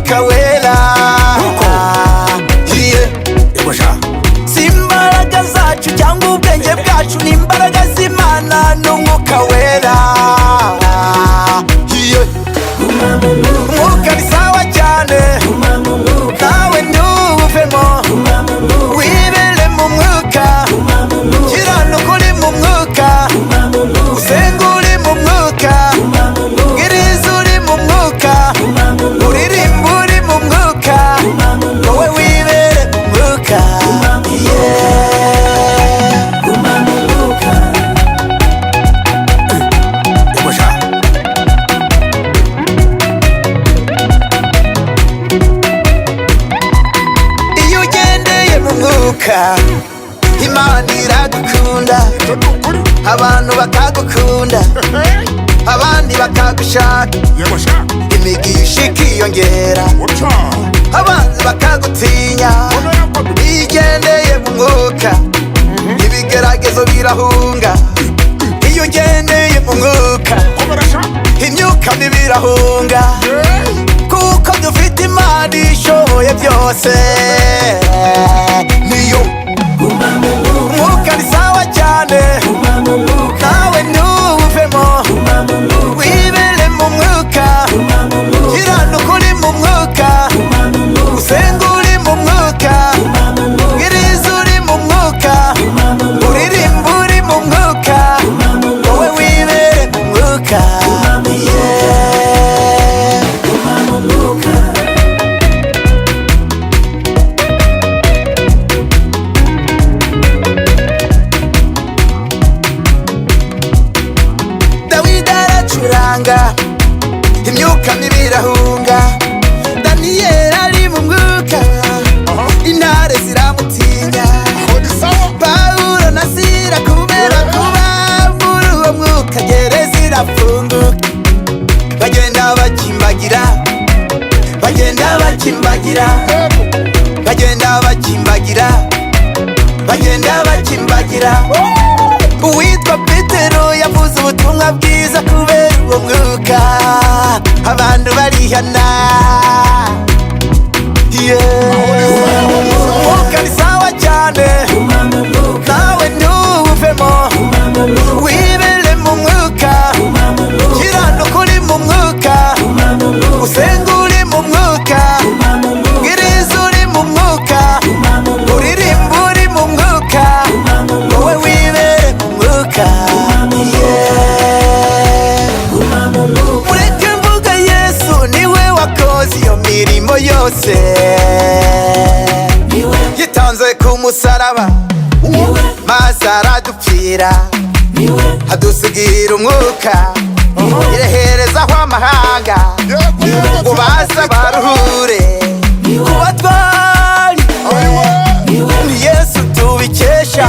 n'umwuka wera. Si imbaraga zacu cyangwa ubwenge bwacu, ni imbaraga z'Imana n'umwuka wera. Umwuka ni sawa cyane, nawe ntuwuvemo, wibere mu mwuka, kiranuka uri mu mwuka, usenga uri mu mwuka, bwiriza uri mu mwuka, uririmba uri mu mwuka, wowe wibere mu mwuka. Iyo ugendeye mu mwuka, Imana iragukunda, abantu bakagukunda, abandi bakagushaka, imigisha ikiyongera, abanzi bakagutinya. Iyo ugendeye mu mwuka, ibigeragezo birahunga. Iyo ugendeye mu mwuka, imyuka mibi irahunga, kuko dufite Imana ishoboye byose. Niyo umwuka ni sawa cyane, nawe ntuwuvemo, wibere mu mwuka, kiranuka uri mu mwuka, usenga uri mu mwuka, bwiriza uri mu mwuka, uririmba uri mu mwuka, wowe wibere mu mwuka. Dawidi aracuranga, imyuka mibi irahunga. Daniyeli ari mu mwuka, intare ziramutinya. Pawulo na Sila kubera kuba muri uwo mwuka, gereza irafunguka. Bagenda bakimbagira, bagenda bakimbagira, bagenda bakimbagira, bagenda bakimbagira. Uwitwa Petero yavuze ubutumwa bwiza kubera uwo mwuka, abantu barihana. Umwuka ni sawa cyane, nawe ntuwuvemo, wibere mu mwuka, kiranuka uri mu mwuka, usenga uri mu mwuka, bwiriza uri mu mwuka, uririmba uri mu mwuka, wowe wibere mu mwuka. Mureke mvuga Yesu niwe wakoze iyo mirimo yose, yitanze ku musaraba maze aradupfira, adusigira umwuka, ireherezaho amahanga ngo baze baruhure kubatwari. Ni Yesu tubikesha.